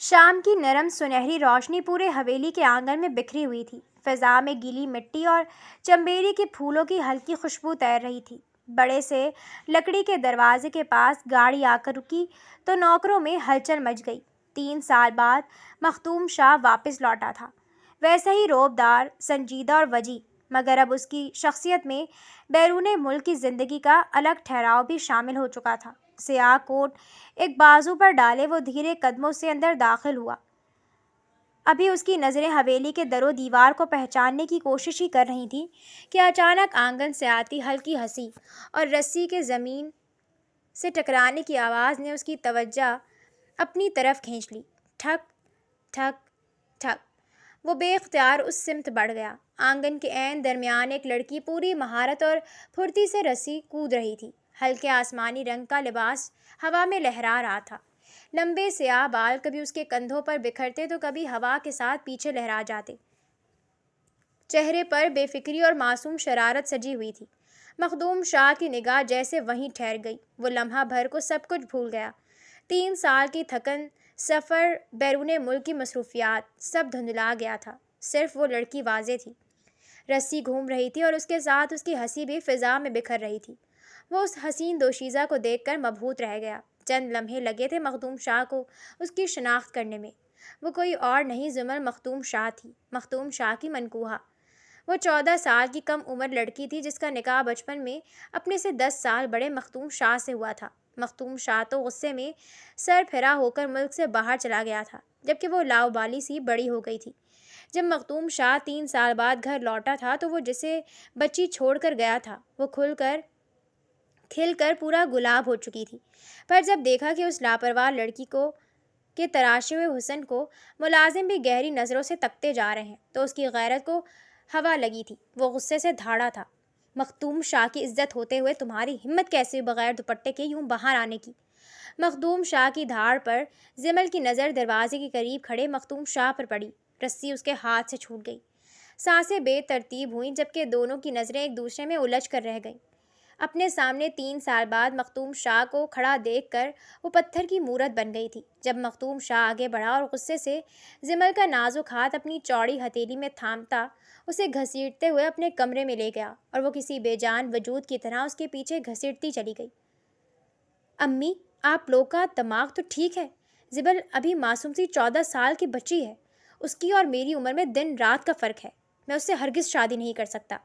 شام کی نرم سنہری روشنی پورے حویلی کے آنگن میں بکھری ہوئی تھی۔ فضا میں گیلی مٹی اور چنبیلی کے پھولوں کی ہلکی خوشبو تیر رہی تھی۔ بڑے سے لکڑی کے دروازے کے پاس گاڑی آ کر رکی تو نوکروں میں ہلچل مچ گئی۔ 3 سال بعد مخدوم شاہ واپس لوٹا تھا، ویسا ہی رعبدار، سنجیدہ اور وجیح، مگر اب اس کی شخصیت میں بیرون ملک کی زندگی کا الگ ٹھہراؤ بھی شامل ہو چکا تھا۔ سیاہ کوٹ ایک بازو پر ڈالے وہ دھیرے قدموں سے اندر داخل ہوا۔ ابھی اس کی نظریں حویلی کے در و دیوار کو پہچاننے کی کوشش ہی کر رہی تھیں کہ اچانک آنگن سے آتی ہلکی ہنسی اور رسی کے زمین سے ٹکرانے کی آواز نے اس کی توجہ اپنی طرف کھینچ لی۔ ٹھک ٹھک ٹھک، وہ بے اختیار اس سمت بڑھ گیا۔ آنگن کے عین درمیان ایک لڑکی پوری مہارت اور پھرتی سے رسی کود رہی تھی۔ ہلکے آسمانی رنگ کا لباس ہوا میں لہرا رہا تھا۔ لمبے سیاہ بال کبھی اس کے کندھوں پر بکھرتے تو کبھی ہوا کے ساتھ پیچھے لہرا جاتے۔ چہرے پر بے فکری اور معصوم شرارت سجی ہوئی تھی۔ مخدوم شاہ کی نگاہ جیسے وہیں ٹھہر گئی۔ وہ لمحہ بھر کو سب کچھ بھول گیا۔ 3 سال کی تھکن، سفر، بیرون ملک کی مصروفیات، سب دھندلا گیا تھا۔ صرف وہ لڑکی واضح تھی۔ رسی گھوم رہی تھی اور اس کے ساتھ اس کی ہنسی بھی فضا میں بکھر رہی تھی۔ وہ اس حسین دوشیزہ کو دیکھ کر مبہوت رہ گیا۔ چند لمحے لگے تھے مخدوم شاہ کو اس کی شناخت کرنے میں۔ وہ کوئی اور نہیں زمل مخدوم شاہ تھی، مخدوم شاہ کی منکوحہ۔ وہ 14 سال کی کم عمر لڑکی تھی جس کا نکاح بچپن میں اپنے سے 10 سال بڑے مخدوم شاہ سے ہوا تھا۔ مخدوم شاہ تو غصے میں سر پھرا ہو کر ملک سے باہر چلا گیا تھا، جبکہ وہ لاؤبالی سی بڑی ہو گئی تھی۔ جب مخدوم شاہ 3 سال بعد گھر لوٹا تھا تو وہ جسے بچی چھوڑ کر گیا تھا وہ کھل کر پورا گلاب ہو چکی تھی۔ پر جب دیکھا کہ اس لاپرواہ لڑکی کے تراشے ہوئے حسن کو ملازم بھی گہری نظروں سے تکتے جا رہے ہیں تو اس کی غیرت کو ہوا لگی تھی۔ وہ غصے سے دھاڑا تھا۔ مخدوم شاہ کی عزت ہوتے ہوئے تمہاری ہمت کیسے ہوئی بغیر دوپٹے کے یوں باہر آنے کی؟ مخدوم شاہ کی دھاڑ پر زمل کی نظر دروازے کے قریب کھڑے مخدوم شاہ پر پڑی۔ رسی اس کے ہاتھ سے چھوٹ گئی۔ سانسیں بے ترتیب ہوئیں جبکہ دونوں کی نظریں ایک دوسرے میں الجھ کر رہ گئیں۔ اپنے سامنے 3 سال بعد مخدوم شاہ کو کھڑا دیکھ کر وہ پتھر کی مورت بن گئی تھی۔ جب مخدوم شاہ آگے بڑھا اور غصے سے زمل کا نازک ہاتھ اپنی چوڑی ہتھیلی میں تھامتا اسے گھسیٹتے ہوئے اپنے کمرے میں لے گیا اور وہ کسی بے جان وجود کی طرح اس کے پیچھے گھسیٹتی چلی گئی۔ امی، آپ لوگ کا دماغ تو ٹھیک ہے؟ زبل ابھی معصوم سی 14 سال کی بچی ہے۔ اس کی اور میری عمر میں دن رات کا فرق ہے۔ میں اس سے ہرگز شادی نہیں کر سکتا۔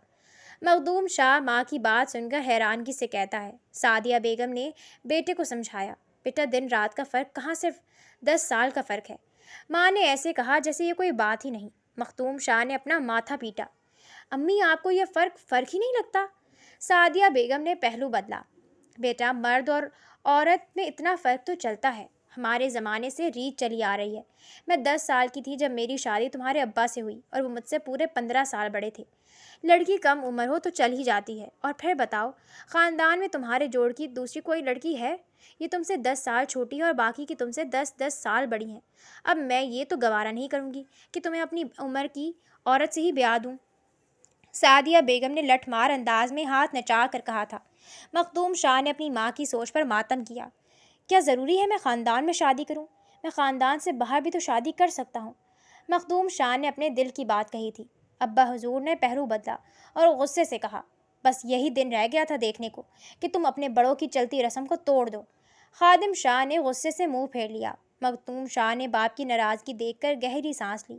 مخدوم شاہ ماں کی بات سن کر حیرانگی سے کہتا ہے۔ سعدیہ بیگم نے بیٹے کو سمجھایا، بیٹا دن رات کا فرق کہاں، صرف 10 سال کا فرق ہے۔ ماں نے ایسے کہا جیسے یہ کوئی بات ہی نہیں۔ مخدوم شاہ نے اپنا ماتھا پیٹا۔ امی، آپ کو یہ فرق ہی نہیں لگتا؟ سعدیہ بیگم نے پہلو بدلا۔ بیٹا، مرد اور عورت میں اتنا فرق تو چلتا ہے، ہمارے زمانے سے ریت چلی آ رہی ہے۔ میں 10 سال کی تھی جب میری شادی تمہارے ابا سے ہوئی اور وہ مجھ سے پورے 15 سال بڑے تھے۔ لڑکی کم عمر ہو تو چل ہی جاتی ہے۔ اور پھر بتاؤ، خاندان میں تمہارے جوڑ کی دوسری کوئی لڑکی ہے؟ یہ تم سے 10 سال چھوٹی ہے اور باقی کی تم سے 10 سال بڑی ہیں۔ اب میں یہ تو گوارا نہیں کروں گی کہ تمہیں اپنی عمر کی عورت سے ہی بیاہ دوں۔ سعدیہ بیگم نے لٹھ مار انداز میں ہاتھ نچا کر کہا تھا۔ مخدوم شاہ نے اپنی ماں کی سوچ پر ماتم کیا۔ کیا ضروری ہے میں خاندان میں شادی کروں؟ میں خاندان سے باہر بھی تو شادی کر سکتا ہوں۔ مخدوم شاہ نے اپنے دل کی بات کہی تھی۔ ابا حضور نے پہلو بدلا اور غصے سے کہا، بس یہی دن رہ گیا تھا دیکھنے کو کہ تم اپنے بڑوں کی چلتی رسم کو توڑ دو۔ خادم شاہ نے غصے سے منہ پھیر لیا۔ مخدوم شاہ نے باپ کی ناراضگی دیکھ کر گہری سانس لی۔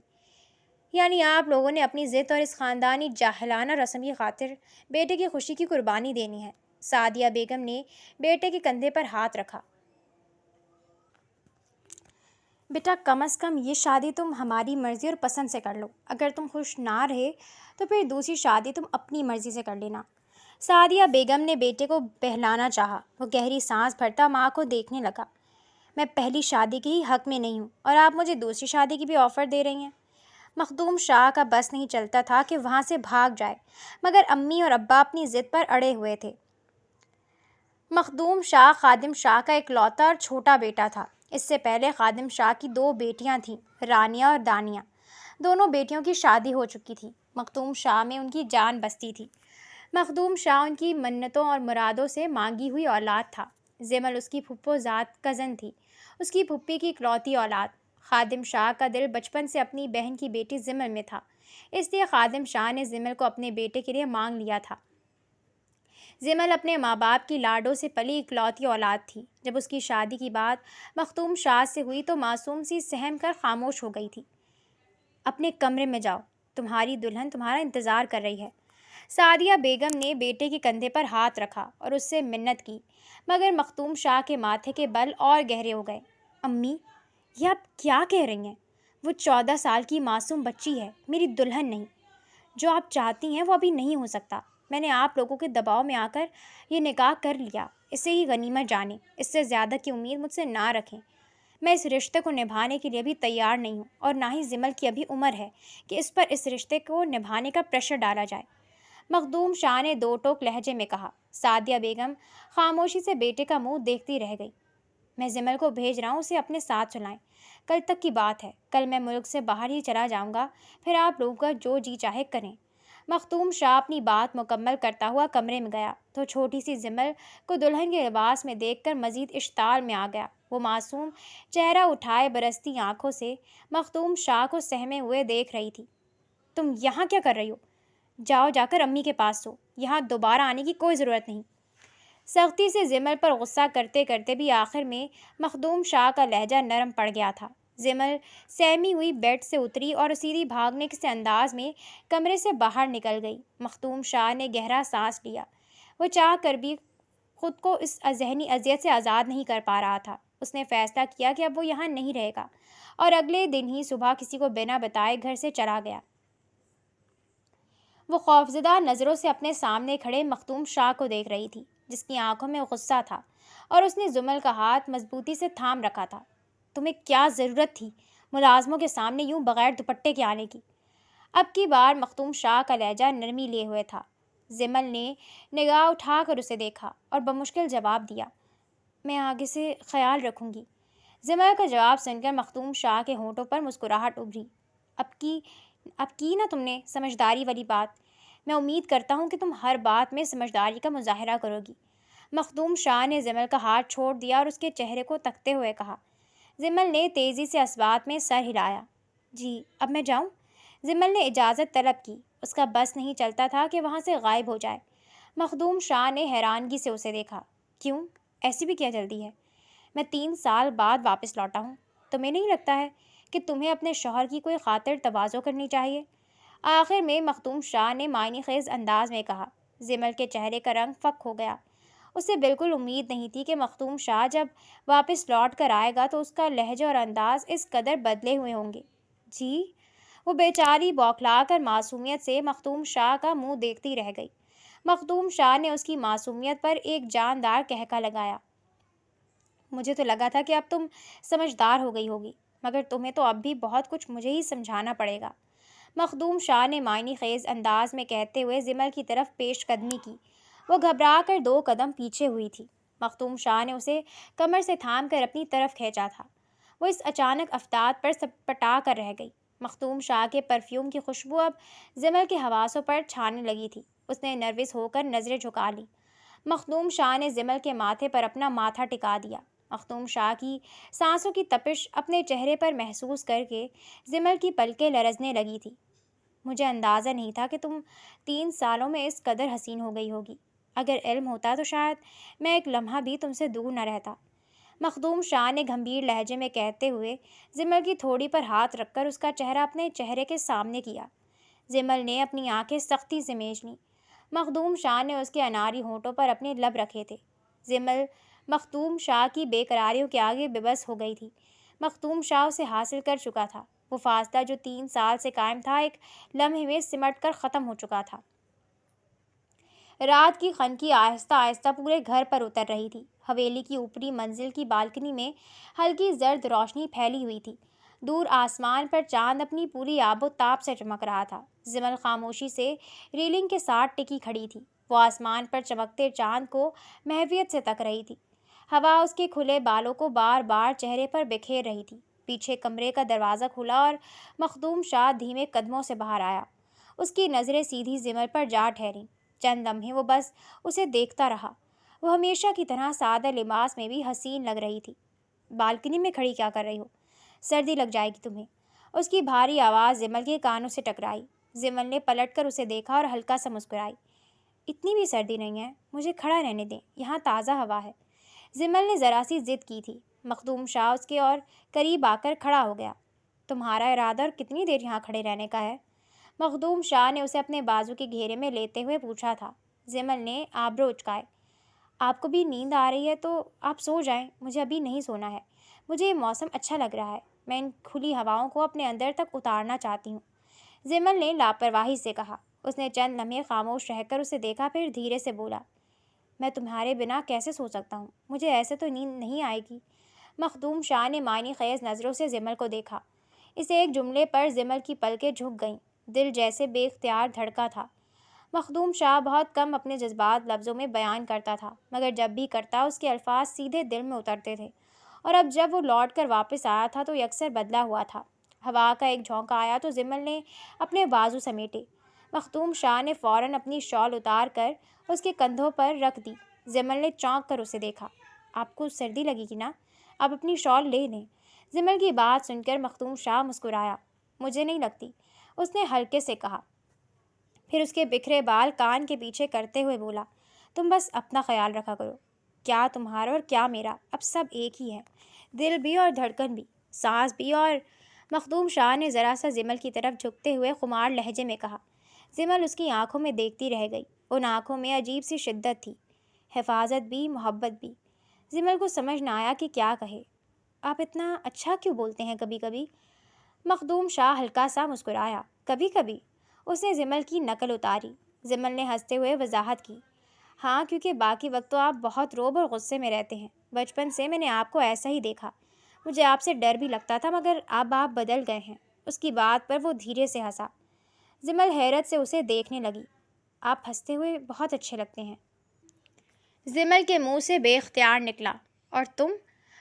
یعنی آپ لوگوں نے اپنی ضد اور اس خاندانی جاہلانہ رسم کی خاطر بیٹے کی خوشی کی قربانی دینی ہے۔ سعدیہ بیگم نے بیٹے کے کندھے پر ہاتھ رکھا۔ بیٹا، کم از کم یہ شادی تم ہماری مرضی اور پسند سے کر لو۔ اگر تم خوش نہ رہے تو پھر دوسری شادی تم اپنی مرضی سے کر لینا۔ سعدیہ بیگم نے بیٹے کو بہلانا چاہا۔ وہ گہری سانس بھرتا ماں کو دیکھنے لگا۔ میں پہلی شادی کے ہی حق میں نہیں ہوں اور آپ مجھے دوسری شادی کی بھی آفر دے رہی ہیں۔ مخدوم شاہ کا بس نہیں چلتا تھا کہ وہاں سے بھاگ جائے، مگر امی اور ابا اپنی ضد پر اڑے ہوئے تھے۔ مخدوم شاہ خادم شاہ کا اکلوتا اور چھوٹا بیٹا تھا۔ اس سے پہلے خادم شاہ کی 2 بیٹیاں تھیں، رانیہ اور دانیہ۔ دونوں بیٹیوں کی شادی ہو چکی تھی۔ مخدوم شاہ میں ان کی جان بستی تھی۔ مخدوم شاہ ان کی منتوں اور مرادوں سے مانگی ہوئی اولاد تھا۔ زمل اس کی پھپھو زاد کزن تھی، اس کی پھوپھی کی اکلوتی اولاد۔ خادم شاہ کا دل بچپن سے اپنی بہن کی بیٹی زمل میں تھا، اس لیے خادم شاہ نے زمل کو اپنے بیٹے کے لیے مانگ لیا تھا۔ زمل اپنے ماں باپ کی لاڈوں سے پلی اکلوتی اولاد تھی۔ جب اس کی شادی کی بات مختوم شاہ سے ہوئی تو معصوم سی سہم کر خاموش ہو گئی تھی۔ اپنے کمرے میں جاؤ، تمہاری دلہن تمہارا انتظار کر رہی ہے۔ سعدیہ بیگم نے بیٹے کے کندھے پر ہاتھ رکھا اور اس سے منت کی، مگر مختوم شاہ کے ماتھے کے بل اور گہرے ہو گئے۔ امی، یہ آپ کیا کہہ رہی ہیں؟ وہ 14 سال کی معصوم بچی ہے، میری دلہن نہیں۔ جو آپ چاہتی ہیں وہ ابھی نہیں ہو سکتا۔ میں نے آپ لوگوں کے دباؤ میں آ کر یہ نکاح کر لیا، اسے ہی غنیمت جانیں، اس سے زیادہ کی امید مجھ سے نہ رکھیں۔ میں اس رشتے کو نبھانے کے لیے ابھی تیار نہیں ہوں، اور نہ ہی زمل کی ابھی عمر ہے کہ اس پر اس رشتے کو نبھانے کا پریشر ڈالا جائے۔ مخدوم شاہ نے دو ٹوک لہجے میں کہا۔ سعدیہ بیگم خاموشی سے بیٹے کا منہ دیکھتی رہ گئی۔ میں زمل کو بھیج رہا ہوں، اسے اپنے ساتھ سلائیں، کل تک کی بات ہے، کل میں ملک سے باہر ہی چلا جاؤں گا، پھر آپ لوگوں کا جو جی چاہے کریں۔ مختوم شاہ اپنی بات مکمل کرتا ہوا کمرے میں گیا تو چھوٹی سی زمل کو دلہن کے لباس میں دیکھ کر مزید اشتعال میں آ گیا۔ وہ معصوم چہرہ اٹھائے برستی آنکھوں سے مختوم شاہ کو سہمے ہوئے دیکھ رہی تھی۔ تم یہاں کیا کر رہی ہو؟ جاؤ، جا کر امی کے پاس سو، یہاں دوبارہ آنے کی کوئی ضرورت نہیں۔ سختی سے زمل پر غصہ کرتے کرتے بھی آخر میں مخدوم شاہ کا لہجہ نرم پڑ گیا تھا۔ زمل سہمی ہوئی بیڈ سے اتری اور سیدھی بھاگنے کے انداز میں کمرے سے باہر نکل گئی۔ مختوم شاہ نے گہرا سانس لیا۔ وہ چاہ کر بھی خود کو اس ذہنی اذیت سے آزاد نہیں کر پا رہا تھا۔ اس نے فیصلہ کیا کہ اب وہ یہاں نہیں رہے گا، اور اگلے دن ہی صبح کسی کو بنا بتائے گھر سے چلا گیا۔ وہ خوفزدہ نظروں سے اپنے سامنے کھڑے مختوم شاہ کو دیکھ رہی تھی، جس کی آنکھوں میں غصہ تھا، اور اس نے زمل کا ہاتھ مضبوطی سے تھام رکھا تھا۔ تمہیں کیا ضرورت تھی ملازموں کے سامنے یوں بغیر دوپٹے کے آنے کی؟ اب کی بار مختوم شاہ کا لہجہ نرمی لیے ہوئے تھا۔ زمل نے نگاہ اٹھا کر اسے دیکھا اور بمشکل جواب دیا، میں آگے سے خیال رکھوں گی۔ زمل کا جواب سن کر مختوم شاہ کے ہونٹوں پر مسکراہٹ ابھری۔ اب کی نا تم نے سمجھداری والی بات۔ میں امید کرتا ہوں کہ تم ہر بات میں سمجھداری کا مظاہرہ کرو گی۔ مخدوم شاہ نے زمل کا ہاتھ چھوڑ دیا اور اس کے چہرے کو تکتے ہوئے کہا۔ زمل نے تیزی سے اسبات میں سر ہلایا۔ جی، اب میں جاؤں؟ زمل نے اجازت طلب کی۔ اس کا بس نہیں چلتا تھا کہ وہاں سے غائب ہو جائے۔ مخدوم شاہ نے حیرانگی سے اسے دیکھا۔ کیوں؟ ایسی بھی کیا جلدی ہے؟ میں 3 سال بعد واپس لوٹا ہوں۔ تمہیں نہیں لگتا ہے کہ تمہیں اپنے شوہر کی کوئی خاطر تواضع کرنی چاہیے؟ آخر میں مختوم شاہ نے معنی خیز انداز میں کہا۔ زمل کے چہرے کا رنگ فک ہو گیا۔ اسے بالکل امید نہیں تھی کہ مختوم شاہ جب واپس لوٹ کر آئے گا تو اس کا لہجہ اور انداز اس قدر بدلے ہوئے ہوں گے۔ جی؟ وہ بیچاری بوکھلا کر معصومیت سے مختوم شاہ کا منہ دیکھتی رہ گئی۔ مختوم شاہ نے اس کی معصومیت پر ایک جاندار کہکا لگایا۔ مجھے تو لگا تھا کہ اب تم سمجھدار ہو گئی ہوگی، مگر تمہیں تو اب بھی بہت کچھ مجھے ہی سمجھانا پڑے گا۔ مخدوم شاہ نے معنی خیز انداز میں کہتے ہوئے زمل کی طرف پیش قدمی کی۔ وہ گھبرا کر 2 قدم پیچھے ہوئی تھی۔ مختوم شاہ نے اسے کمر سے تھام کر اپنی طرف کھینچا تھا۔ وہ اس اچانک افتاد پر سپٹا کر رہ گئی۔ مختوم شاہ کے پرفیوم کی خوشبو اب زمل کے حواسوں پر چھانے لگی تھی۔ اس نے نروس ہو کر نظریں جھکا لی۔ مخدوم شاہ نے زمل کے ماتھے پر اپنا ماتھا ٹکا دیا۔ مختوم شاہ کی سانسوں کی تپش اپنے چہرے پر محسوس کر کے زمل کی پلکیں لرزنے لگی تھی۔ مجھے اندازہ نہیں تھا کہ تم 3 سالوں میں اس قدر حسین ہو گئی ہوگی۔ اگر علم ہوتا تو شاید میں ایک لمحہ بھی تم سے دور نہ رہتا۔ مخدوم شاہ نے گھمبیر لہجے میں کہتے ہوئے زمل کی تھوڑی پر ہاتھ رکھ کر اس کا چہرہ اپنے چہرے کے سامنے کیا۔ زمل نے اپنی آنکھیں سختی سے میج لیں۔ مخدوم شاہ نے اس کے اناری ہونٹوں پر اپنے لب رکھے تھے۔ زمل مخدوم شاہ کی بے قراریوں کے آگے بے بس ہو گئی تھی۔ مخدوم شاہ اسے حاصل کر چکا تھا۔ وہ فاصلہ جو 3 سال سے قائم تھا ایک لمحے میں سمٹ کر ختم ہو چکا تھا۔ رات کی خنکی آہستہ آہستہ پورے گھر پر اتر رہی تھی۔ حویلی کی اوپری منزل کی بالکنی میں ہلکی زرد روشنی پھیلی ہوئی تھی۔ دور آسمان پر چاند اپنی پوری آب و تاب سے چمک رہا تھا۔ زمل خاموشی سے ریلنگ کے ساتھ ٹکی کھڑی تھی۔ وہ آسمان پر چمکتے چاند کو محویت سے تک رہی تھی۔ ہوا اس کے کھلے بالوں کو بار بار چہرے پر بکھیر رہی تھی۔ پیچھے کمرے کا دروازہ کھلا اور مخدوم شاہ دھیمے قدموں سے باہر آیا۔ اس کی نظریں سیدھی زمل پر جا ٹھہریں۔ چند لمحے وہ بس اسے دیکھتا رہا۔ وہ ہمیشہ کی طرح سادہ لباس میں بھی حسین لگ رہی تھی۔ بالکنی میں کھڑی کیا کر رہی ہو؟ سردی لگ جائے گی تمہیں۔ اس کی بھاری آواز جمل کے کانوں سے ٹکرائی۔ جمل نے پلٹ کر اسے دیکھا اور ہلکا سا مسکرائی۔ اتنی بھی سردی نہیں ہے، مجھے کھڑا رہنے دیں، یہاں تازہ ہوا ہے۔ جمل نے ذرا سی ضد کی تھی۔ مخدوم شاہ اس کے اور قریب آ کر کھڑا ہو گیا۔ تمہارا ارادہ اور کتنی دیر یہاں کھڑے رہنے کا ہے؟ مخدوم شاہ نے اسے اپنے بازو کے گھیرے میں لیتے ہوئے پوچھا تھا۔ جمل نے آبرو اچکائے۔ آپ کو بھی نیند آ رہی ہے تو آپ سو جائیں، مجھے ابھی نہیں سونا ہے۔ مجھے یہ موسم اچھا لگ رہا ہے، میں ان کھلی ہواؤں کو اپنے اندر تک اتارنا چاہتی ہوں۔ جمل نے لاپرواہی سے کہا۔ اس نے چند لمحے خاموش رہ کر اسے دیکھا، پھر دھیرے سے بولا، میں تمہارے بنا کیسے سو سکتا ہوں؟ مجھے ایسے تو نیند نہیں آئے گی۔ مخدوم شاہ نے معنی خیز نظروں سے جمل کو دیکھا۔ اس ایک جملے پر جمل کی پلکیں جھک گئیں، دل جیسے بے اختیار دھڑکا تھا۔ مخدوم شاہ بہت کم اپنے جذبات لفظوں میں بیان کرتا تھا، مگر جب بھی کرتا اس کے الفاظ سیدھے دل میں اترتے تھے، اور اب جب وہ لوٹ کر واپس آیا تھا تو یکسر بدلا ہوا تھا۔ ہوا کا ایک جھونکا آیا تو جمل نے اپنے بازو سمیٹے۔ مخدوم شاہ نے فوراً اپنی شال اتار کر اس کے کندھوں پر رکھ دی۔ جمل نے چونک کر اسے دیکھا۔ آپ کو سردی لگے گی نا؟ آپ اپنی شال لے لیں۔ جمل کی بات سن کر مخدوم شاہ مسکرایا۔ مجھے نہیں لگتی، اس نے ہلکے سے کہا، پھر اس کے بکھرے بال کان کے پیچھے کرتے ہوئے بولا، تم بس اپنا خیال رکھا کرو، کیا تمہارا اور کیا میرا اب سب ایک ہی ہے، دل بھی اور دھڑکن بھی، سانس بھی۔ اور مخدوم شاہ نے ذرا سا جمل کی طرف جھکتے ہوئے خمار لہجے میں کہا۔ جمل اس کی آنکھوں میں دیکھتی رہ گئی۔ ان آنکھوں میں عجیب سی شدت تھی، حفاظت بھی، محبت بھی۔ جمل کو سمجھ نہ آیا کہ کیا کہے۔ آپ اتنا اچھا کیوں بولتے ہیں کبھی کبھی؟ مخدوم شاہ ہلکا سا مسکرایا۔ کبھی کبھی؟ اس نے جمل کی نقل اتاری۔ جمل نے ہنستے ہوئے وضاحت کی، ہاں، کیونکہ باقی وقت تو آپ بہت روب اور غصے میں رہتے ہیں۔ بچپن سے میں نے آپ کو ایسا ہی دیکھا، مجھے آپ سے ڈر بھی لگتا تھا، مگر اب آپ بدل گئے ہیں۔ اس کی بات پر وہ دھیرے سے ہنسا۔ جمل حیرت سے اسے دیکھنے لگی۔ آپ ہنستے ہوئے بہت اچھے لگتے ہیں۔ جمل کے منہ سے بے اختیار نکلا۔ اور تم؟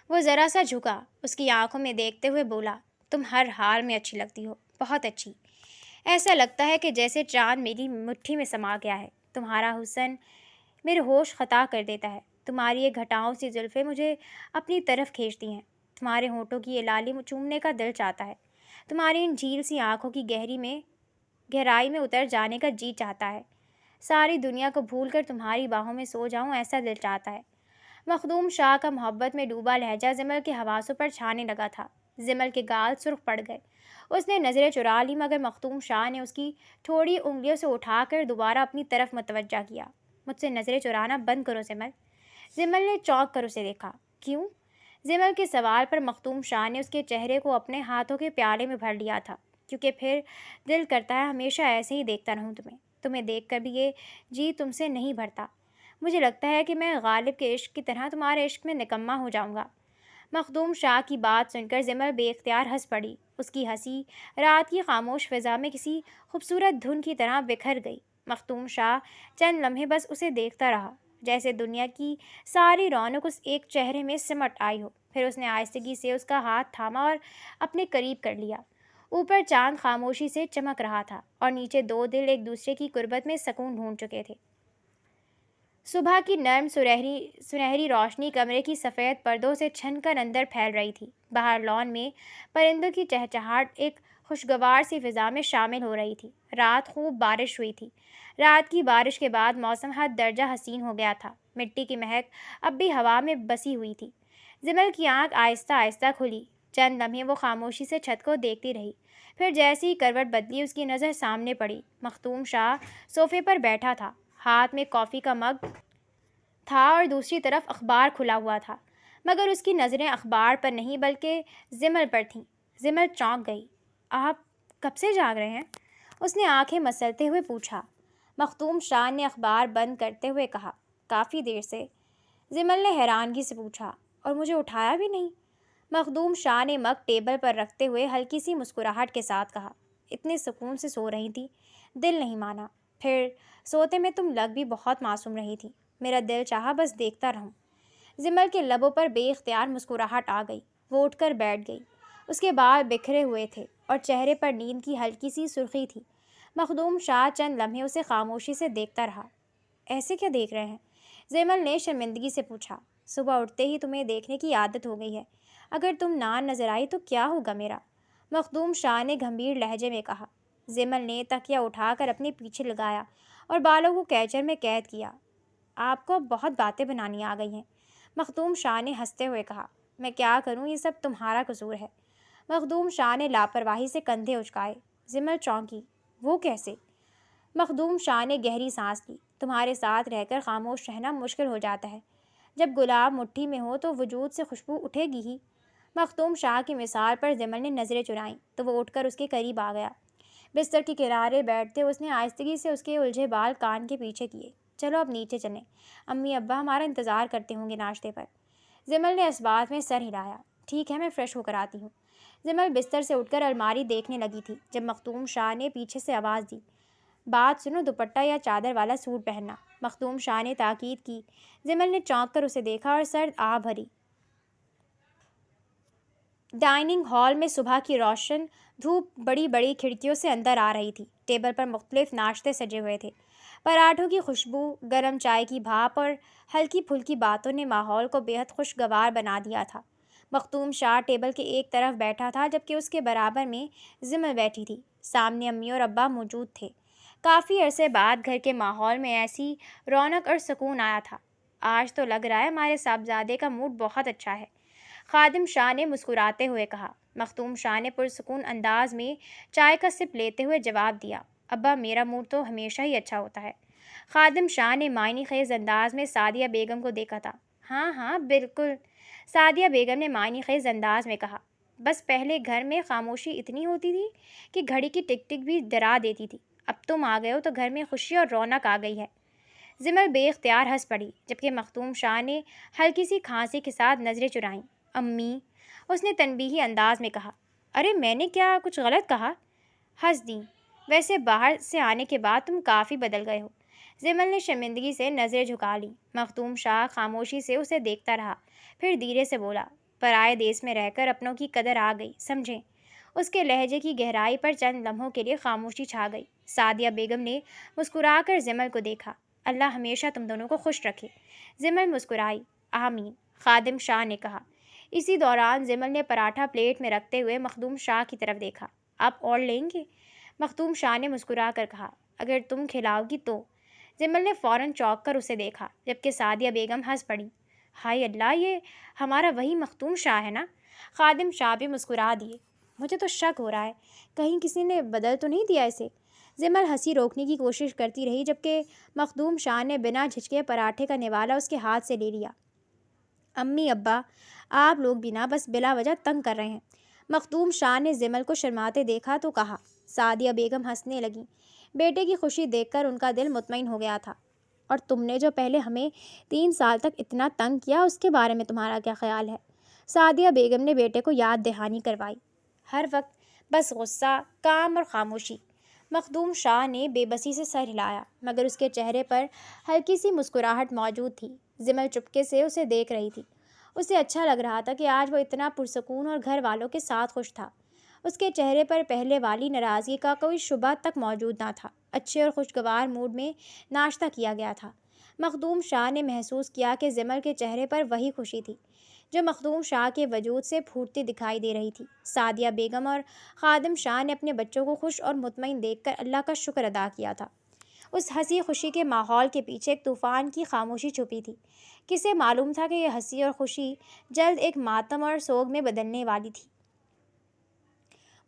وہ ذرا سا جھکا، اس کی آنکھوں میں دیکھتے ہوئے بولا، تم ہر حال میں اچھی لگتی ہو، بہت اچھی۔ ایسا لگتا ہے کہ جیسے چاند میری مٹھی میں سما گیا ہے۔ تمہارا حسن میرے ہوش خطا کر دیتا ہے۔ تمہاری یہ گھٹاؤں سی زلفیں مجھے اپنی طرف کھینچتی ہیں۔ تمہارے ہونٹوں کی یہ لالی چومنے کا دل چاہتا ہے۔ تمہاری ان جھیل سی آنکھوں کی گہرائی میں اتر جانے کا جی چاہتا ہے۔ ساری دنیا کو بھول کر تمہاری باہوں میں سو جاؤں، ایسا دل چاہتا ہے۔ مخدوم شاہ کا محبت میں ڈوبا لہجہ جمل کے حواسوں پر چھانے لگا تھا۔ جمل کے گال سرخ پڑ گئے۔ اس نے نظریں چرا لی، مگر مخدوم شاہ نے اس کی تھوڑی انگلیوں سے اٹھا کر دوبارہ اپنی طرف متوجہ کیا۔ مجھ سے نظریں چرانا بند کرو جمل۔ جمل نے چونک کر اسے دیکھا۔ کیوں؟ جمل کے سوال پر مخدوم شاہ نے اس کے چہرے کو اپنے ہاتھوں کے پیالے میں بھر لیا تھا۔ کیونکہ پھر دل کرتا ہے ہمیشہ ایسے ہی دیکھتا رہوں تمہیں دیکھ کر بھی یہ جی تم سے نہیں بھرتا۔ مجھے لگتا ہے کہ میں غالب کے عشق کی طرح تمہارے عشق میں نکما ہو جاؤں گا۔ مخدوم شاہ کی بات سن کر جمل بے اختیار ہنس پڑی۔ اس کی ہنسی رات کی خاموش فضا میں کسی خوبصورت دھن کی طرح بکھر گئی۔ مخدوم شاہ چند لمحے بس اسے دیکھتا رہا، جیسے دنیا کی ساری رونق اس ایک چہرے میں سمٹ آئی ہو۔ پھر اس نے آہستگی سے اس کا ہاتھ تھاما اور اپنے قریب کر لیا۔ اوپر چاند خاموشی سے چمک رہا تھا، اور نیچے دو دل ایک دوسرے کی قربت میں سکون ڈھونڈ چکے تھے۔ صبح کی نرم سنہری روشنی کمرے کی سفید پردوں سے چھن کر اندر پھیل رہی تھی۔ باہر لان میں پرندوں کی چہچہاہٹ ایک خوشگوار سی فضا میں شامل ہو رہی تھی۔ رات خوب بارش ہوئی تھی۔ رات کی بارش کے بعد موسم حد درجہ حسین ہو گیا تھا۔ مٹی کی مہک اب بھی ہوا میں بسی ہوئی تھی۔ جمل کی آنکھ آہستہ آہستہ کھلی۔ چند لمحے وہ خاموشی سے چھت کو دیکھتی رہی، پھر جیسی ہی کروٹ بدلی اس کی نظر سامنے پڑی۔ مخدوم شاہ صوفے پر بیٹھا تھا، ہاتھ میں کافی کا مگ تھا اور دوسری طرف اخبار کھلا ہوا تھا، مگر اس کی نظریں اخبار پر نہیں بلکہ جمل پر تھیں۔ جمل چونک گئی۔ آپ کب سے جاگ رہے ہیں؟ اس نے آنکھیں مسلتے ہوئے پوچھا۔ مخدوم شاہ نے اخبار بند کرتے ہوئے کہا، کافی دیر سے۔ جمل نے حیرانگی سے پوچھا، اور مجھے اٹھایا بھی نہیں؟ مخدوم شاہ نے مگ ٹیبل پر رکھتے ہوئے ہلکی سی مسکراہٹ کے ساتھ کہا، اتنے سکون سے سو رہی تھی، دل نہیں مانا۔ پھر سوتے میں تم لگ بھی بہت معصوم رہی تھی، میرا دل چاہا بس دیکھتا رہوں۔ جمل کے لبوں پر بے اختیار مسکراہٹ آ گئی۔ وہ اٹھ کر بیٹھ گئی۔ اس کے بال بکھرے ہوئے تھے اور چہرے پر نیند کی ہلکی سی سرخی تھی۔ مخدوم شاہ چند لمحے اسے خاموشی سے دیکھتا رہا۔ ایسے کیا دیکھ رہے ہیں؟ جمل نے شرمندگی سے پوچھا۔ صبح اٹھتے ہی تمہیں دیکھنے کی عادت ہو گئی ہے، اگر تم نان نظر آئی تو کیا ہوگا میرا؟ مخدوم شاہ نے گھمبیر لہجے میں کہا۔ زمل نے تکیہ اٹھا کر اپنے پیچھے لگایا اور بالوں کو کیچر میں قید کیا۔ آپ کو اب بہت باتیں بنانی آ گئی ہیں، مخدوم شاہ نے ہنستے ہوئے کہا۔ میں کیا کروں، یہ سب تمہارا قصور ہے۔ مخدوم شاہ نے لاپرواہی سے کندھے اچکائے۔ زمل چونکی۔ وہ کیسے؟ مخدوم شاہ نے گہری سانس لی۔ تمہارے ساتھ رہ کر خاموش رہنا مشکل ہو جاتا ہے۔ جب گلاب مٹھی میں ہو تو وجود سے خوشبو اٹھے گی ہی۔ مخدوم شاہ کی مثال پر زمل نے نظریں چرائیں تو وہ اٹھ کر اس کے قریب آ گیا۔ بستر کے کنارے بیٹھتے اس نے آہستگی سے اس کے الجھے بال کان کے پیچھے کیے۔ چلو اب نیچے چلیں، امی ابا ہمارا انتظار کرتے ہوں گے ناشتے پر۔ زمل نے اس بات میں سر ہلایا۔ ٹھیک ہے، میں فریش ہو کر آتی ہوں۔ زمل بستر سے اٹھ کر الماری دیکھنے لگی تھی جب مخدوم شاہ نے پیچھے سے آواز دی، بات سنو، دوپٹہ یا چادر والا سوٹ پہننا۔ مخدوم شاہ نے تاکید کی۔ زمل نے چونک کر اسے دیکھا اور سرد آہ بھری۔ ڈائننگ ہال میں صبح کی روشن دھوپ بڑی بڑی کھڑکیوں سے اندر آ رہی تھی۔ ٹیبل پر مختلف ناشتے سجے ہوئے تھے۔ پراٹھوں کی خوشبو، گرم چائے کی بھاپ اور ہلکی پھلکی باتوں نے ماحول کو بے حد خوشگوار بنا دیا تھا۔ مخدوم شاہ ٹیبل کے ایک طرف بیٹھا تھا جبکہ اس کے برابر میں زمل بیٹھی تھی۔ سامنے امی اور ابا موجود تھے۔ کافی عرصے بعد گھر کے ماحول میں ایسی رونق اور سکون آیا تھا۔ آج تو لگ رہا ہے ہمارے صاحبزادے کا موڈ بہت اچھا ہے، خادم شاہ نے مسکراتے ہوئے کہا۔ مخدوم شاہ نے پرسکون انداز میں چائے کا سپ لیتے ہوئے جواب دیا، ابا میرا موڈ تو ہمیشہ ہی اچھا ہوتا ہے۔ خادم شاہ نے معنی خیز انداز میں سعدیہ بیگم کو دیکھا تھا۔ ہاں ہاں بالکل، سعدیہ بیگم نے معنی خیز انداز میں کہا۔ بس پہلے گھر میں خاموشی اتنی ہوتی تھی کہ گھڑی کی ٹک ٹک بھی ڈرا دیتی تھی، اب تم آ گئے ہو تو گھر میں خوشی اور رونق آ گئی ہے۔ زمل بے اختیار ہنس پڑی جبکہ مخدوم شاہ نے ہلکی سی کھانسی کے ساتھ نظریں چرائیں۔ امی، اس نے تنبیہی انداز میں کہا۔ ارے میں نے کیا کچھ غلط کہا؟ ہنس دیں۔ ویسے باہر سے آنے کے بعد تم کافی بدل گئے ہو۔ زمل نے شرمندگی سے نظریں جھکا لیں۔ مخدوم شاہ خاموشی سے اسے دیکھتا رہا، پھر دھیرے سے بولا، پرائے دیس میں رہ کر اپنوں کی قدر آ گئی، سمجھیں؟ اس کے لہجے کی گہرائی پر چند لمحوں کے لیے خاموشی چھا گئی۔ سعدیہ بیگم نے مسکرا کر زمل کو دیکھا۔ اللہ ہمیشہ تم دونوں کو خوش رکھے۔ زمل مسکرائی۔ آمین، خادم شاہ نے کہا۔ اسی دوران زمل نے پراٹھا پلیٹ میں رکھتے ہوئے مخدوم شاہ کی طرف دیکھا۔ آپ اور لیں گے؟ مخدوم شاہ نے مسکرا کر کہا، اگر تم کھلاؤ گی تو۔ زمل نے فوراً چونک کر اسے دیکھا جبکہ سعدیہ بیگم ہنس پڑی۔ ہائے اللہ، یہ ہمارا وہی مخدوم شاہ ہے نا؟ خادم شاہ بھی مسکرا دیے۔ مجھے تو شک ہو رہا ہے، کہیں کسی نے بدل تو نہیں دیا اسے؟ زمل ہنسی روکنے کی کوشش کرتی رہی جبکہ مخدوم شاہ نے بنا جھجکے پراٹھے کا نوالا اس کے ہاتھ سے لے لیا۔ امی ابا، آپ لوگ بھی نا بس بلا وجہ تنگ کر رہے ہیں۔ مخدوم شاہ نے زمل کو شرماتے دیکھا تو کہا۔ سعدیہ بیگم ہنسنے لگیں۔ بیٹے کی خوشی دیکھ کر ان کا دل مطمئن ہو گیا تھا۔ اور تم نے جو پہلے ہمیں 3 سال تک اتنا تنگ کیا، اس کے بارے میں تمہارا کیا خیال ہے؟ سعدیہ بیگم نے بیٹے کو یاد دہانی کروائی۔ ہر وقت بس غصہ، کام اور خاموشی۔ مخدوم شاہ نے بے بسی سے سر ہلایا مگر اس کے چہرے پر ہلکی سی مسکراہٹ موجود تھی۔ زمل چپکے سے اسے دیکھ رہی تھی۔ اسے اچھا لگ رہا تھا کہ آج وہ اتنا پرسکون اور گھر والوں کے ساتھ خوش تھا۔ اس کے چہرے پر پہلے والی ناراضگی کا کوئی شبہ تک موجود نہ تھا۔ اچھے اور خوشگوار موڈ میں ناشتہ کیا گیا تھا۔ مخدوم شاہ نے محسوس کیا کہ زمل کے چہرے پر وہی خوشی تھی جو مخدوم شاہ کے وجود سے پھوٹتی دکھائی دے رہی تھی۔ سعدیہ بیگم اور خادم شاہ نے اپنے بچوں کو خوش اور مطمئن دیکھ کر اللہ کا شکر ادا کیا تھا۔ اس ہنسی خوشی کے ماحول کے پیچھے ایک طوفان کی خاموشی چھپی تھی۔ کسے معلوم تھا کہ یہ ہنسی اور خوشی جلد ایک ماتم اور سوگ میں بدلنے والی تھی۔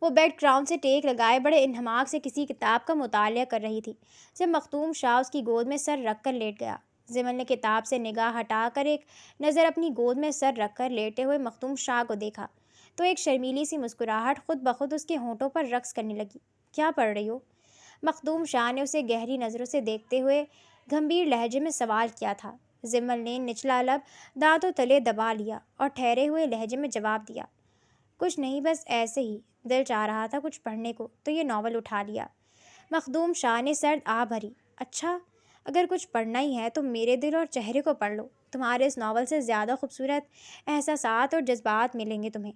وہ بیک گراؤنڈ سے ٹیک لگائے بڑے انہماک سے کسی کتاب کا مطالعہ کر رہی تھی جب مخدوم شاہ اس کی گود میں سر رکھ کر لیٹ گیا۔ زمل نے کتاب سے نگاہ ہٹا کر ایک نظر اپنی گود میں سر رکھ کر لیٹے ہوئے مخدوم شاہ کو دیکھا تو ایک شرمیلی سی مسکراہٹ خود بخود اس کے ہونٹوں پر رقص کرنے لگی۔ کیا پڑھ رہی ہو؟ مخدوم شاہ نے اسے گہری نظروں سے دیکھتے ہوئے گھمبیر لہجے میں سوال کیا تھا۔ زمل نے نچلا لب دانتوں تلے دبا لیا اور ٹھہرے ہوئے لہجے میں جواب دیا، کچھ نہیں، بس ایسے ہی دل چاہ رہا تھا کچھ پڑھنے کو تو یہ ناول اٹھا لیا۔ مخدوم شاہ نے سرد آہ بھری۔ اچھا، اگر کچھ پڑھنا ہی ہے تو میرے دل اور چہرے کو پڑھ لو، تمہارے اس ناول سے زیادہ خوبصورت احساسات اور جذبات ملیں گے تمہیں۔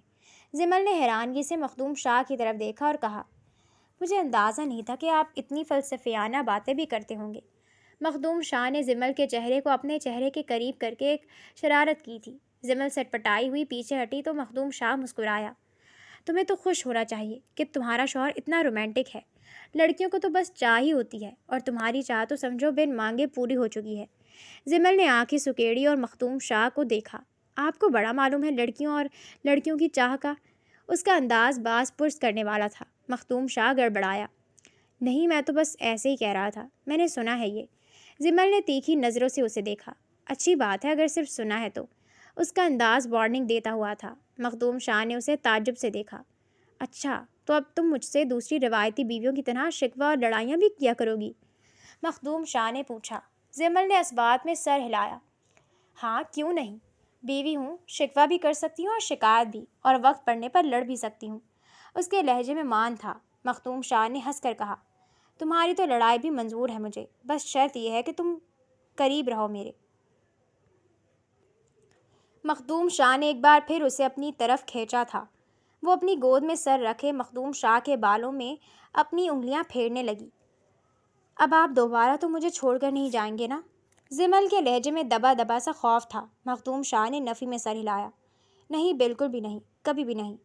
زمل نے حیرانگی سے مخدوم شاہ کی طرف دیکھا اور کہا، مجھے اندازہ نہیں تھا کہ آپ اتنی فلسفیانہ باتیں بھی کرتے ہوں گے۔ مخدوم شاہ نے زمل کے چہرے کو اپنے چہرے کے قریب کر کے ایک شرارت کی تھی۔ زمل سٹپٹائی ہوئی پیچھے ہٹی تو مخدوم شاہ مسکرایا۔ تمہیں تو خوش ہونا چاہیے کہ تمہارا شوہر اتنا رومانٹک ہے۔ لڑکیوں کو تو بس چاہ ہی ہوتی ہے، اور تمہاری چاہ تو سمجھو بن مانگے پوری ہو چکی ہے۔ زمل نے آنکھیں سکیڑی اور مخدوم شاہ کو دیکھا۔ آپ کو بڑا معلوم ہے لڑکیوں اور لڑکیوں کی چاہ کا۔ اس کا انداز باز پرس کرنے والا تھا۔ مخدوم شاہ گڑبڑایا۔ نہیں، میں تو بس ایسے ہی کہہ رہا تھا، میں نے سنا ہے یہ۔ زمل نے تیکھی نظروں سے اسے دیکھا۔ اچھی بات ہے اگر صرف سنا ہے تو۔ اس کا انداز وارننگ دیتا ہوا تھا۔ مخدوم شاہ نے اسے تعجب سے دیکھا۔ اچھا، تو اب تم مجھ سے دوسری روایتی بیویوں کی طرح شکوہ اور لڑائیاں بھی کیا کرو گی؟ مخدوم شاہ نے پوچھا۔ زمل نے اس بات میں سر ہلایا۔ ہاں، کیوں نہیں؟ بیوی ہوں، شکوہ بھی کر سکتی ہوں اور شکایت بھی، اور وقت پڑنے پر لڑ بھی سکتی ہوں۔ اس کے لہجے میں مان تھا۔ مخدوم شاہ نے ہنس کر کہا، تمہاری تو لڑائی بھی منظور ہے مجھے، بس شرط یہ ہے کہ تم قریب رہو میرے۔ مخدوم شاہ نے ایک بار پھر اسے اپنی طرف کھینچا تھا۔ وہ اپنی گود میں سر رکھے مخدوم شاہ کے بالوں میں اپنی انگلیاں پھیرنے لگی۔ اب آپ دوبارہ تو مجھے چھوڑ کر نہیں جائیں گے نا؟ زمل کے لہجے میں دبا دبا سا خوف تھا۔ مخدوم شاہ نے نفی میں سر ہلایا۔ نہیں، بالکل بھی نہیں، کبھی بھی نہیں۔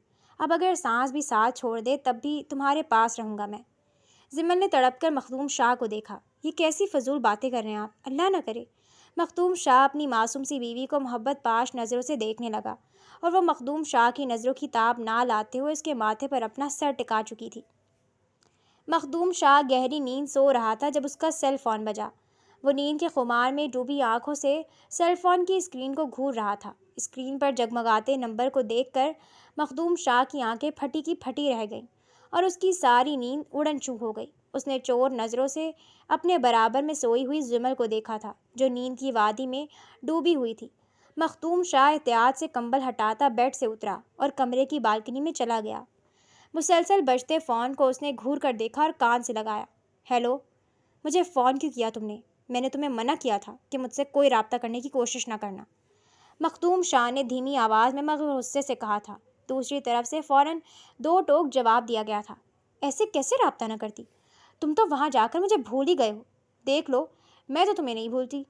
اب اگر سانس بھی ساتھ چھوڑ دے تب بھی تمہارے پاس رہوں گا میں۔ زمل نے تڑپ کر مخدوم شاہ کو دیکھا۔ یہ کیسی فضول باتیں کر رہے ہیں آپ، اللہ نہ کرے۔ مخدوم شاہ اپنی معصوم سی بیوی کو محبت پاش نظروں سے دیکھنے لگا، اور وہ مخدوم شاہ کی نظروں کی تاب نہ لاتے ہوئے اس کے ماتھے پر اپنا سر ٹکا چکی تھی۔ مخدوم شاہ گہری نیند سو رہا تھا جب اس کا سیل فون بجا۔ وہ نیند کے خمار میں ڈوبی آنکھوں سے سیل فون کی اسکرین کو گھور رہا تھا۔ اسکرین پر جگمگاتے نمبر کو دیکھ کر مخدوم شاہ کی آنکھیں پھٹی کی پھٹی رہ گئیں، اور اس کی ساری نیند اڑن چھو ہو گئی۔ اس نے چور نظروں سے اپنے برابر میں سوئی ہوئی زمل کو دیکھا تھا، جو نیند کی وادی میں ڈوبی ہوئی تھی۔ مخدوم شاہ احتیاط سے کمبل ہٹاتا بیڈ سے اترا اور کمرے کی بالکنی میں چلا گیا۔ مسلسل بجتے فون کو اس نے گھور کر دیکھا اور کان سے لگایا۔ ہیلو، مجھے فون کیوں کیا تم نے؟ میں نے تمہیں منع کیا تھا کہ مجھ سے کوئی رابطہ کرنے کی کوشش نہ کرنا۔ مخدوم شاہ نے دھیمی آواز میں مگر غصے سے کہا تھا۔ دوسری طرف سے فوراً دو ٹوک جواب دیا گیا تھا۔ ایسے کیسے رابطہ نہ کرتی؟ تم تو وہاں جا کر مجھے بھول ہی گئے ہو۔ دیکھ لو، میں تو تمہیں نہیں بھولتی۔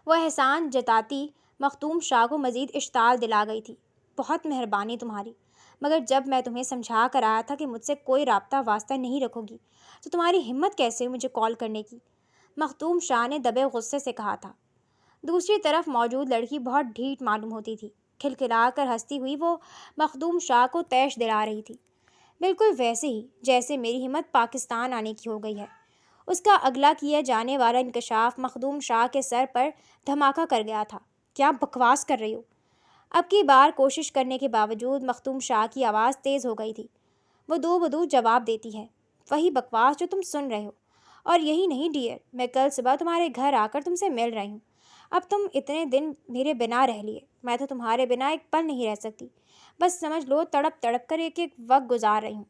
وہ احسان جتاتی مخدوم شاہ کو مزید اشتعال دلا گئی تھی۔ بہت مہربانی تمہاری، مگر جب میں تمہیں سمجھا کر آیا تھا کہ مجھ سے کوئی رابطہ واسطہ نہیں رکھو گی، تو تمہاری ہمت کیسے ہوئی مجھے کال کرنے کی؟ مخدوم شاہ نے دبے غصے سے کہا تھا۔ دوسری طرف موجود لڑکی بہت ڈھیٹ معلوم ہوتی تھی۔ کھلکھلا کر ہنستی ہوئی وہ مخدوم شاہ کو طیش دلا رہی تھی، بالکل ویسے ہی جیسے میری ہمت پاکستان آنے کی ہو گئی ہے۔ اس کا اگلا کیے جانے والا انکشاف مخدوم شاہ کے سر پر دھماکہ کر گیا تھا۔ کیا بکواس کر رہی ہو؟ اب کی بار کوشش کرنے کے باوجود مخدوم شاہ کی آواز تیز ہو گئی تھی۔ وہ دو بدو جواب دیتی ہے، وہی بکواس جو تم سن رہے ہو۔ اور یہی نہیں ڈیئر، میں کل صبح تمہارے گھر آ کر تم سے مل رہی ہوں۔ اب تم اتنے دن میرے بنا رہ لیے، میں تو تمہارے بنا ایک پل نہیں رہ سکتی۔ بس سمجھ لو تڑپ تڑپ کر ایک ایک وقت گزار رہی ہوں۔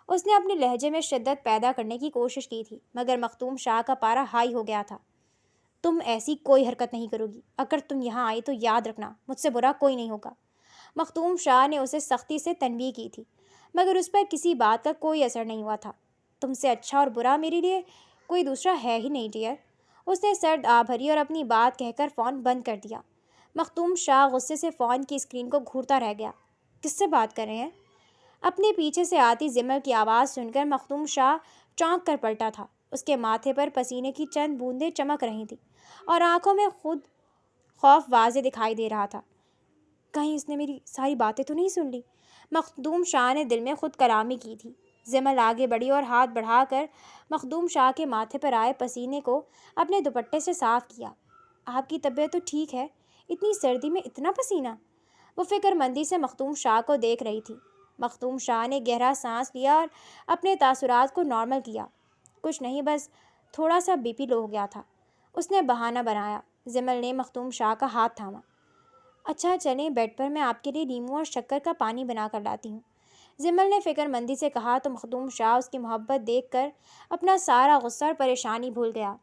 اس نے اپنے لہجے میں شدت پیدا کرنے کی کوشش کی تھی، مگر مخدوم شاہ کا پارا ہائی ہو گیا تھا۔ تم ایسی کوئی حرکت نہیں کرو گی۔ اگر تم یہاں آئی تو یاد رکھنا مجھ سے برا کوئی نہیں ہوگا۔ مخدوم شاہ نے اسے سختی سے تنبیہ کی تھی، مگر اس پر کسی بات کا کوئی اثر نہیں ہوا تھا۔ تم سے اچھا اور برا میرے لیے کوئی دوسرا ہے ہی نہیں ڈیئر۔ اس نے سرد آ بھری اور اپنی بات کہہ کر فون بند کر دیا۔ مخدوم شاہ غصے سے فون کی اسکرین کو گھورتا رہ گیا۔ کس سے بات کر رہے ہیں؟ اپنے پیچھے سے آتی زمل کی آواز سن کر مخدوم شاہ چونک کر پلٹا تھا۔ اس کے ماتھے پر پسینے کی چند بوندیں چمک رہی تھیں، اور آنکھوں میں خود خوف واضح دکھائی دے رہا تھا۔ کہیں اس نے میری ساری باتیں تو نہیں سن لی؟ مخدوم شاہ نے دل میں خود کلامی کی تھی۔ زمل آگے بڑھی اور ہاتھ بڑھا کر مخدوم شاہ کے ماتھے پر آئے پسینے کو اپنے دوپٹے سے صاف کیا۔ آپ کی طبیعت تو ٹھیک ہے، اتنی سردی میں اتنا پسینہ؟ وہ فکر مندی سے مخدوم شاہ کو دیکھ رہی تھی۔ مخدوم شاہ نے گہرا سانس لیا اور اپنے تاثرات کو نارمل کیا۔ کچھ نہیں، بس تھوڑا سا بی پی لو ہو گیا تھا، اس نے بہانہ بنایا۔ زمل نے مخدوم شاہ کا ہاتھ تھاما۔ اچھا چلیں بیڈ پر، میں آپ کے لیے لیموں اور شکر کا پانی بنا کر لاتی ہوں، زمل نے فکر مندی سے کہا تو مخدوم شاہ اس کی محبت دیکھ کر اپنا سارا غصہ اور پریشانی بھول گیا۔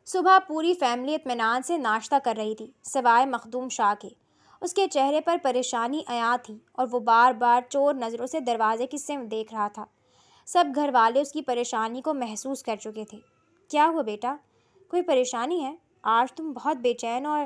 صبح پوری فیملی اطمینان سے ناشتہ کر رہی تھی، سوائے مخدوم شاہ کے۔ اس کے چہرے پر پریشانی عیاں تھی، اور وہ بار بار چور نظروں سے دروازے کی سمت دیکھ رہا تھا۔ سب گھر والے اس کی پریشانی کو محسوس کر چکے تھے۔ کیا ہوا بیٹا، کوئی پریشانی ہے؟ آج تم بہت بے چین اور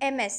MS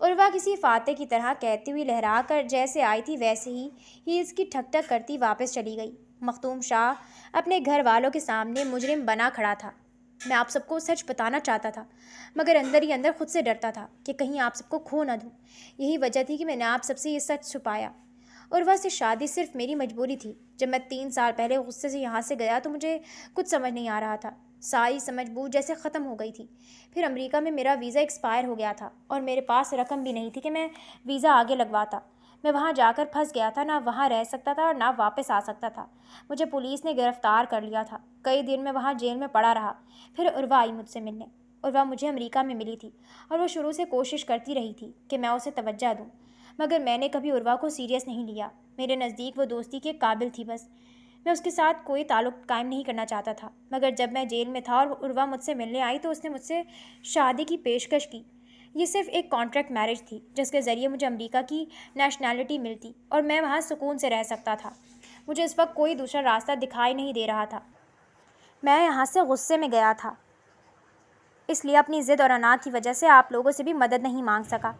عروہ کسی فاتح کی طرح کہتی ہوئی لہرا کر جیسے آئی تھی ویسے ہی ہیلز کی ٹھک ٹھک کرتی واپس چلی گئی۔ مختوم شاہ اپنے گھر والوں کے سامنے مجرم بنا کھڑا تھا۔ میں آپ سب کو سچ بتانا چاہتا تھا، مگر اندر ہی اندر خود سے ڈرتا تھا کہ کہیں آپ سب کو کھو نہ دوں۔ یہی وجہ تھی کہ میں نے آپ سب سے یہ سچ چھپایا۔ عروہ سے شادی صرف میری مجبوری تھی۔ جب میں 3 سال پہلے غصے سے یہاں سے گیا تو مجھے کچھ سمجھ نہیں آ رہا تھا۔ ساری سمجھ بوجھ جیسے ختم ہو گئی تھی۔ پھر امریکہ میں میرا ویزا ایکسپائر ہو گیا تھا اور میرے پاس رقم بھی نہیں تھی کہ میں ویزا آگے لگواتا۔ میں وہاں جا کر پھنس گیا تھا، نہ وہاں رہ سکتا تھا اور نہ واپس آ سکتا تھا۔ مجھے پولیس نے گرفتار کر لیا تھا۔ کئی دن میں وہاں جیل میں پڑا رہا۔ پھر عروہ آئی مجھ سے ملنے۔ عروہ مجھے امریکہ میں ملی تھی اور وہ شروع سے کوشش کرتی رہی تھی کہ میں اسے توجہ دوں، مگر میں نے کبھی عروہ کو سیریس نہیں لیا۔ میرے نزدیک وہ دوستی کے قابل تھی، بس میں اس کے ساتھ کوئی تعلق قائم نہیں کرنا چاہتا تھا۔ مگر جب میں جیل میں تھا اور عروہ مجھ سے ملنے آئی تو اس نے مجھ سے شادی کی پیشکش کی۔ یہ صرف ایک کانٹریکٹ میرج تھی جس کے ذریعے مجھے امریکہ کی نیشنلٹی ملتی اور میں وہاں سکون سے رہ سکتا تھا۔ مجھے اس وقت کوئی دوسرا راستہ دکھائی نہیں دے رہا تھا۔ میں یہاں سے غصے میں گیا تھا، اس لیے اپنی ضد اور انا کی وجہ سے آپ لوگوں سے بھی مدد نہیں مانگ سکا۔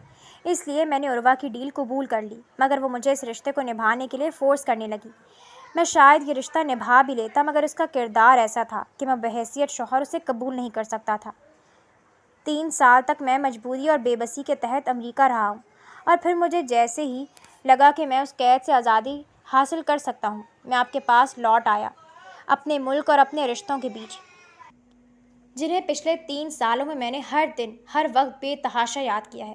اس لیے میں نے عروہ کی ڈیل قبول کر لی، مگر وہ مجھے اس رشتے کو نبھانے کے لیے فورس کرنے لگی۔ میں شاید یہ رشتہ نبھا بھی لیتا، مگر اس کا کردار ایسا تھا کہ میں بحیثیت شوہر اسے قبول نہیں کر سکتا تھا۔ 3 سال تک میں مجبوری اور بے بسی کے تحت امریکہ رہا ہوں، اور پھر مجھے جیسے ہی لگا کہ میں اس قید سے آزادی حاصل کر سکتا ہوں، میں آپ کے پاس لوٹ آیا، اپنے ملک اور اپنے رشتوں کے بیچ، جنہیں پچھلے 3 سالوں میں نے ہر دن ہر وقت بے تحاشا یاد کیا ہے۔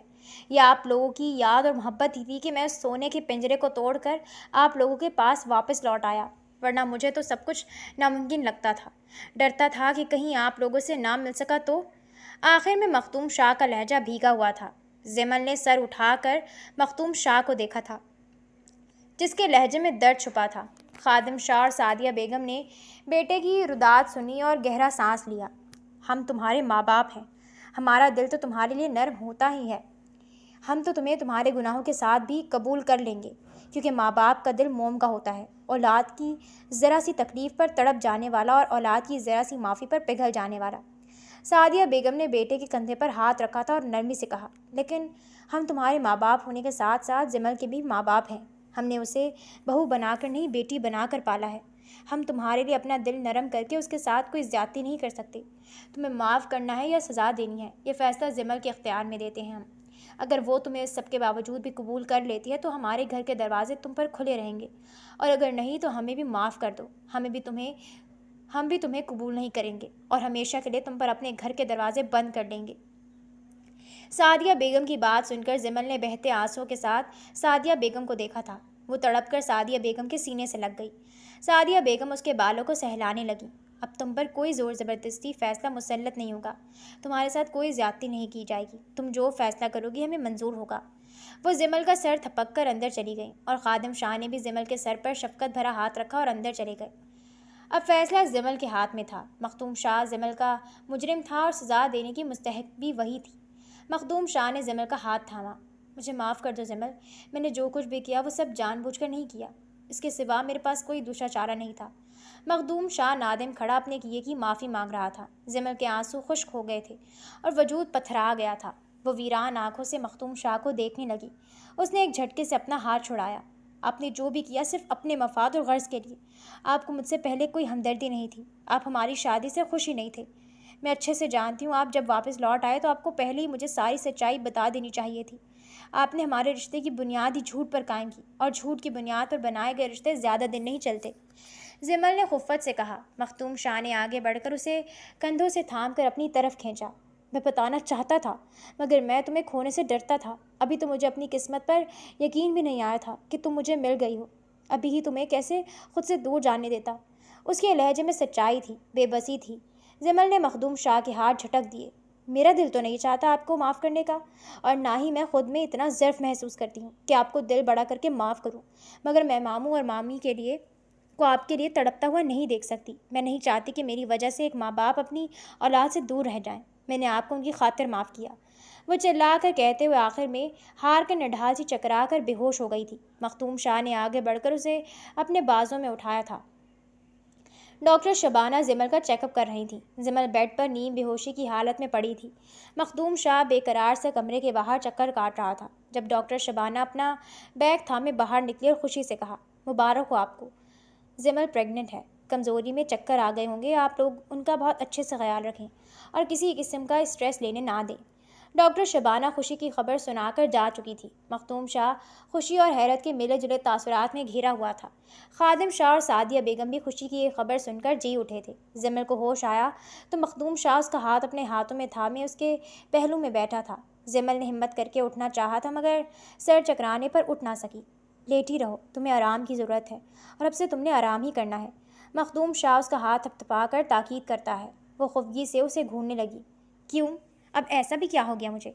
یہ آپ لوگوں کی یاد اور محبت ہی تھی کہ میں اس سونے کے پنجرے کو توڑ کر آپ لوگوں کے پاس واپس لوٹ آیا، ورنہ مجھے تو سب کچھ ناممکن لگتا تھا۔ ڈرتا تھا کہ کہیں آپ لوگوں سے نہ مل سکا تو۔ آخر میں مختوم شاہ کا لہجہ بھیگا ہوا تھا۔ زمل نے سر اٹھا کر مختوم شاہ کو دیکھا تھا، جس کے لہجے میں درد چھپا تھا۔ خادم شاہ اور سعدیہ بیگم نے بیٹے کی رداعت سنی اور گہرا سانس لیا۔ ہم تمہارے ماں باپ ہیں، ہمارا دل تو تمہارے لیے نرم ہوتا ہی ہے۔ ہم تو تمہیں تمہارے گناہوں کے ساتھ بھی قبول کر لیں گے، کیونکہ ماں باپ کا دل موم کا ہوتا ہے، اولاد کی ذرا سی تکلیف پر تڑپ جانے والا اور اولاد کی ذرا سی معافی پر پگھل جانے والا۔ سعدیہ بیگم نے بیٹے کے کندھے پر ہاتھ رکھا تھا اور نرمی سے کہا، لیکن ہم تمہارے ماں باپ ہونے کے ساتھ ساتھ زمل کے بھی ماں باپ ہیں۔ ہم نے اسے بہو بنا کر نہیں، بیٹی بنا کر پالا ہے۔ ہم تمہارے لیے اپنا دل نرم کر کے اس کے ساتھ کوئی زیادتی نہیں کر سکتے۔ تمہیں معاف کرنا ہے یا سزا دینی ہے، یہ فیصلہ زمل کے اختیار میں دیتے ہیں ہم۔ اگر وہ تمہیں اس سب کے باوجود بھی قبول کر لیتی ہے تو ہمارے گھر کے دروازے تم پر کھلے رہیں گے، اور اگر نہیں تو ہمیں بھی معاف کر دو، ہم بھی تمہیں قبول نہیں کریں گے اور ہمیشہ کے لیے تم پر اپنے گھر کے دروازے بند کر دیں گے۔ سعدیہ بیگم کی بات سن کر زمل نے بہتے آنسوؤں کے ساتھ سعدیہ بیگم کو دیکھا تھا۔ وہ تڑپ کر سعدیہ بیگم کے سینے سے لگ گئی۔ سعدیہ بیگم اس کے بالوں کو سہلانے لگی۔ اب تم پر کوئی زور زبردستی فیصلہ مسلط نہیں ہوگا، تمہارے ساتھ کوئی زیادتی نہیں کی جائے گی، تم جو فیصلہ کرو گی ہمیں منظور ہوگا۔ وہ زمل کا سر تھپک کر اندر چلی گئی اور خادم شاہ نے بھی زمل کے سر پر شفقت بھرا ہاتھ رکھا اور اندر چلے گئے۔ اب فیصلہ زمل کے ہاتھ میں تھا۔ مختوم شاہ زمل کا مجرم تھا اور سزا دینے کی مستحق بھی وہی تھی۔ مخدوم شاہ نے زمل کا ہاتھ تھاما۔ مجھے معاف کر دو زمل، میں نے جو کچھ بھی کیا وہ سب جان بوجھ کر نہیں کیا، اس کے سوا میرے پاس کوئی دوسرا چارہ نہیں تھا۔ مخدوم شاہ نادم کھڑا اپنے کیے کی معافی مانگ رہا تھا۔ زمل کے آنسو خشک ہو گئے تھے اور وجود پتھرا گیا تھا۔ وہ ویران آنکھوں سے مختوم شاہ کو دیکھنے لگی۔ اس نے ایک جھٹکے سے اپنا ہاتھ چھڑایا۔ آپ نے جو بھی کیا صرف اپنے مفاد اور غرض کے لیے۔ آپ کو مجھ سے پہلے کوئی ہمدردی نہیں تھی، آپ ہماری شادی سے خوش ہی نہیں تھے۔ میں اچھے سے جانتی ہوں، آپ جب واپس لوٹ آئے تو آپ کو پہلے ہی مجھے ساری سچائی بتا دینی چاہیے تھی۔ آپ نے ہمارے رشتے کی بنیاد ہی جھوٹ پر قائم کی، اور جھوٹ کی بنیاد پر بنائے گئے رشتے زیادہ دن نہیں چلتے۔ زمل نے خفت سے کہا۔ مختوم شاہ نے آگے بڑھ کر اسے کندھوں سے تھام کر اپنی طرف کھینچا۔ میں بتانا چاہتا تھا، مگر میں تمہیں کھونے سے ڈرتا تھا۔ ابھی تو مجھے اپنی قسمت پر یقین بھی نہیں آیا تھا کہ تم مجھے مل گئی ہو۔ ابھی ہی تمہیں کیسے خود سے دور جانے دیتا۔ اس کے لہجے میں سچائی تھی، بے بسی تھی۔ زمل نے مخدوم شاہ کے ہاتھ جھٹک دیے۔ میرا دل تو نہیں چاہتا آپ کو معاف کرنے کا، اور نہ ہی میں خود میں اتنا ضعف محسوس کرتی ہوں کہ آپ کو دل بڑا کر کے معاف کروں، مگر میں ماموں اور مامی کو آپ کے لیے تڑپتا ہوا نہیں دیکھ سکتی۔ میں نہیں چاہتی کہ میری وجہ سے ایک ماں باپ اپنی اولاد سے دور رہ جائیں۔ میں نے آپ کو ان کی خاطر معاف کیا، وہ چلا کر کہتے ہوئے آخر میں ہار کر نڈھال سی چکرا کر بے ہوش ہو گئی تھی۔ مختوم شاہ نے آگے بڑھ کر اسے اپنے بازوں میں اٹھایا تھا۔ ڈاکٹر شبانہ زمل کا چیک اپ کر رہی تھیں۔ زمل بیڈ پر نیم بے ہوشی کی حالت میں پڑی تھی۔ مخدوم شاہ بے قرار سے کمرے کے باہر چکر کاٹ رہا تھا۔ جب ڈاکٹر شبانہ اپنا بیگ تھامے باہر نکلی اور خوشی سے کہا، مبارک ہو آپ کو، زمل پریگننٹ ہے، کمزوری میں چکر آ گئے ہوں گے، آپ لوگ ان کا بہت اچھے سے خیال رکھیں اور کسی قسم کا اسٹریس لینے نہ دیں۔ ڈاکٹر شبانہ خوشی کی خبر سنا کر جا چکی تھی۔ مخدوم شاہ خوشی اور حیرت کے ملے جلے تاثرات میں گھرا ہوا تھا۔ خادم شاہ اور سعدیہ بیگم بھی خوشی کی یہ خبر سن کر جی اٹھے تھے۔ زمل کو ہوش آیا تو مخدوم شاہ اس کا ہاتھ اپنے ہاتھوں میں تھامے اس کے پہلو میں بیٹھا تھا۔ زمل نے ہمت کر کے اٹھنا چاہا تھا مگر سر چکرانے پر اٹھ نہ سکی۔ لیٹی رہو، تمہیں آرام کی ضرورت ہے اور اب سے تم نے آرام ہی کرنا ہے۔ مخدوم شاہ اس کا ہاتھ تھپتھپا کر تاکید کرتا ہے۔ وہ خفگی سے اسے گھورنے لگی۔ کیوں؟ اب ایسا بھی کیا ہو گیا مجھے؟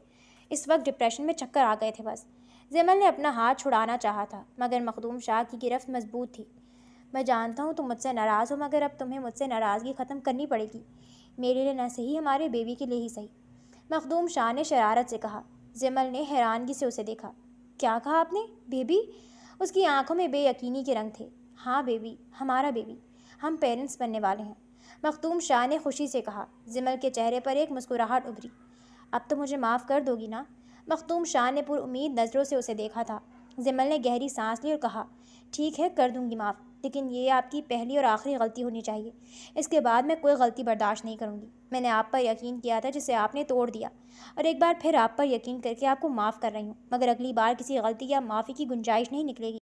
اس وقت ڈپریشن میں چکر آ گئے تھے بس۔ زمل نے اپنا ہاتھ چھڑانا چاہا تھا مگر مخدوم شاہ کی گرفت مضبوط تھی۔ میں جانتا ہوں تم مجھ سے ناراض ہو مگر اب تمہیں مجھ سے ناراضگی ختم کرنی پڑے گی، میرے لیے نہ صحیح، ہمارے بیبی کے لیے ہی صحیح، مخدوم شاہ نے شرارت سے کہا۔ زمل نے حیرانگی سے اسے دیکھا۔ کیا کہا آپ نے؟ بیبی؟ اس کی آنکھوں میں بے یقینی کے رنگ تھے۔ ہاں بیبی، ہمارا بیبی، ہم پیرنٹس بننے والے ہیں، مخدوم شاہ نے خوشی سے کہا۔ زمل کے چہرے پر ایک مسکراہٹ ابھری۔ اب تو مجھے معاف کر دو گی نا؟ مخدوم شاہ نے پر امید نظروں سے اسے دیکھا تھا۔ زمل نے گہری سانس لی اور کہا، ٹھیک ہے، کر دوں گی معاف، لیکن یہ آپ کی پہلی اور آخری غلطی ہونی چاہیے۔ اس کے بعد میں کوئی غلطی برداشت نہیں کروں گی۔ میں نے آپ پر یقین کیا تھا جسے آپ نے توڑ دیا، اور ایک بار پھر آپ پر یقین کر کے آپ کو معاف کر رہی ہوں، مگر اگلی بار کسی غلطی یا معافی کی گنجائش نہیں نکلے گی۔